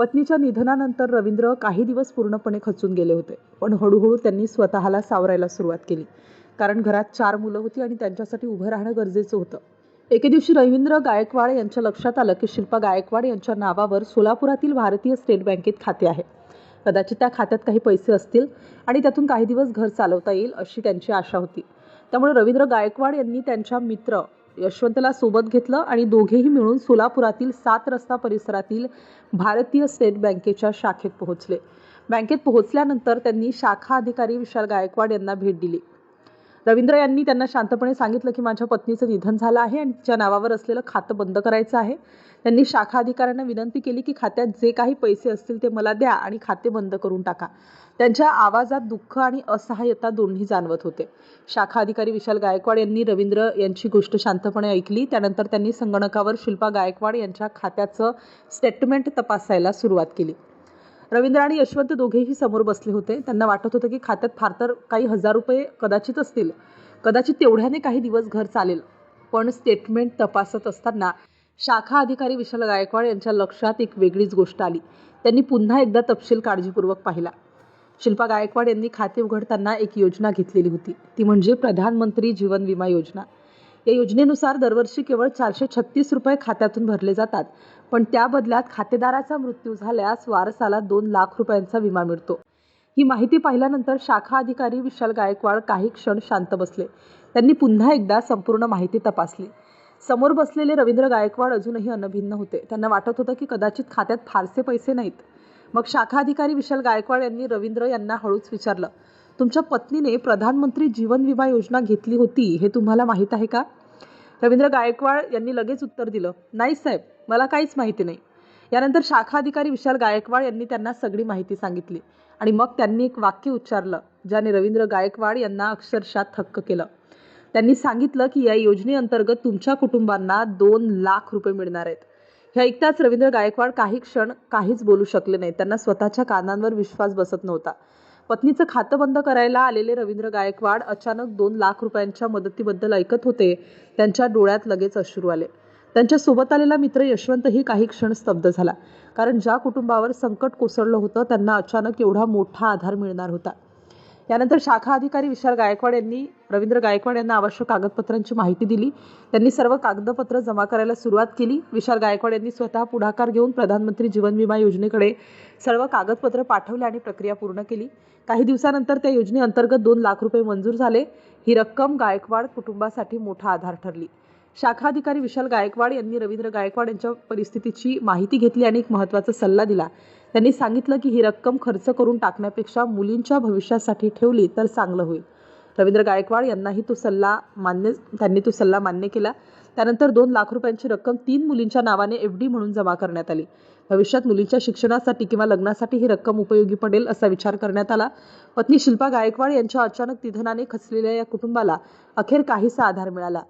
पत्नीच्या निधनानंतर रवींद्र काही दिवस पूर्णपणे खचून गेले होते, पण हळूहळू त्यांनी स्वतःला सावरायला सुरुवात केली. कारण घरात 4 मुलं होती आणि त्यांच्यासाठी उभं राहणं गरजेचं होतं. एके दिवशी रवींद्र गायकवाड यांच्या लक्षात आलं की शिल्पा गायकवाड यांच्या नावावर सोलापुरातील भारतीय स्टेट बँकेत खाते आहे. कदाचित त्या खात्यात काही पैसे असतील आणि त्यातून काही दिवस घर चालवता येईल अशी त्यांची आशा होती. त्यामुळे रवींद्र गायकवाड यांनी त्यांच्या मित्र यशवंतला सोबत घेतलं आणि दोघेही मिळून सोलापुरातील 7 रस्ता परिसरातील भारतीय स्टेट बँकेच्या शाखेत पोहोचले. बँकेत पोहोचल्यानंतर त्यांनी शाखा अधिकारी विशाल गायकवाड यांना भेट दिली. रवींद्र यांनी त्यांना शांतपणे सांगितलं की माझ्या पत्नीचं निधन झालं आहे आणि तिच्या नावावर असलेलं खातं बंद करायचं आहे. त्यांनी शाखा अधिकाऱ्यांना विनंती केली की खात्यात जे काही पैसे असतील ते मला द्या आणि खाते बंद करून टाका. त्यांच्या आवाजात दुःख आणि असहाय्यता दोन्ही जाणवत होते. शाखा अधिकारी विशाल गायकवाड यांनी रवींद्र यांची गोष्ट शांतपणे ऐकली. त्यानंतर त्यांनी संगणकावर शिल्पा गायकवाड यांच्या खात्याचं स्टेटमेंट तपासायला सुरुवात केली. रवींद्र आणि यशवंत दोघेही समोर बसले होते. त्यांना वाटत होतं की खात्यात फार तर काही हजार रुपये कदाचित असतील. कदाचित तेवढ्याने काही दिवस घर चालेल. पण स्टेटमेंट तपासत असताना शाखा अधिकारी विशाल गायकवाड यांच्या लक्षात एक वेगळीच गोष्ट आली. त्यांनी पुन्हा एकदा तपशील काळजीपूर्वक पाहिला. शिल्पा गायकवाड यांनी खाते उघडताना एक योजना घेतलेली होती. ती म्हणजे प्रधानमंत्री जीवन विमा योजना. या योजनेनुसार दरवर्षी केवळ 436 रुपये खात्यातून भरले जातात, पण त्या बदल्यात खातेदाराचा मृत्यू झाल्यास वारसाला 2 लाख रुपयांचा विमा मिळतो. ही माहिती पाहिल्यानंतर शाखा अधिकारी विशाल गायकवाड काही क्षण शांत बसले. त्यांनी पुन्हा एकदा संपूर्ण माहिती तपासली. समोर बसलेले रवींद्र गायकवाड अजूनही अनभिन्न होते. त्यांना वाटत होतं की कदाचित खात्यात फारसे पैसे नाहीत. मग शाखा अधिकारी विशाल गायकवाड यांनी रवींद्र यांना हळूच विचारलं, तुमच्या पत्नीने प्रधानमंत्री जीवन विमा योजना घेतली होती हे तुम्हाला माहीत आहे का? रवींद्र गायकवाड यांनी लगेच उत्तर दिलं, नाही साहेब, मला काहीच माहिती नाही. यानंतर शाखा अधिकारी विशाल गायकवाड यांनी त्यांना सगळी माहिती सांगितली आणि मग त्यांनी एक वाक्य उच्चारलं ज्याने रवींद्र गायकवाड यांना अक्षरशः थक्क केलं. त्यांनी सांगितलं की या योजनेअंतर्गत तुमच्या कुटुंबांना 2 लाख रुपये मिळणार आहेत. हे ऐकताच रवींद्र गायकवाड काही क्षण काहीच बोलू शकले नाही. त्यांना स्वतःच्या कानांवर विश्वास बसत नव्हता. पत्नीचं खातं बंद करायला आलेले रवींद्र गायकवाड अचानक 2 लाख रुपयांच्या मदतीबद्दल ऐकत होते. त्यांच्या डोळ्यात लगेच अश्रू आले. त्यांच्या सोबत आलेला मित्र यशवंतही काही क्षण स्तब्ध झाला. कारण ज्या कुटुंबावर संकट कोसळलं होतं त्यांना अचानक एवढा मोठा आधार मिळणार होता. यानंतर शाखा अधिकारी विशाल गायकवाड यांनी रवींद्र गायकवाड यांना आवश्यक कागदपत्रांची माहिती दिली. त्यांनी सर्व कागदपत्र जमा करायला सुरुवात केली. विशाल गायकवाड यांनी स्वतः पुढाकार घेऊन प्रधानमंत्री जीवन विमा योजनेकडे सर्व कागदपत्र पाठवले आणि प्रक्रिया पूर्ण केली. काही दिवसानंतर त्या योजनेअंतर्गत 2 लाख रुपये मंजूर झाले. ही रक्कम गायकवाड कुटुंबासाठी मोठा आधार ठरली. शाखा अधिकारी विशाल गायकवाड यांनी रवींद्र गायकवाड यांच्या परिस्थितीची माहिती घेतली आणि एक महत्त्वाचा सल्ला दिला. त्यांनी सांगितलं की ही रक्कम खर्च करून टाकण्यापेक्षा मुलींच्या भविष्यासाठी ठेवली तर चांगलं होईल. रवींद्र गायकवाड यांनाही तो सल्ला मान्य केला. त्यानंतर 2 लाख रुपयांची रक्कम 3 मुलींच्या नावाने FD म्हणून जमा करण्यात आली. भविष्यात मुलींच्या शिक्षणासाठी किंवा लग्नासाठी ही रक्कम उपयोगी पडेल असा विचार करण्यात आला. पत्नी शिल्पा गायकवाड यांच्या अचानक निधनाने खचलेल्या या कुटुंबाला अखेर काहीसा आधार मिळाला.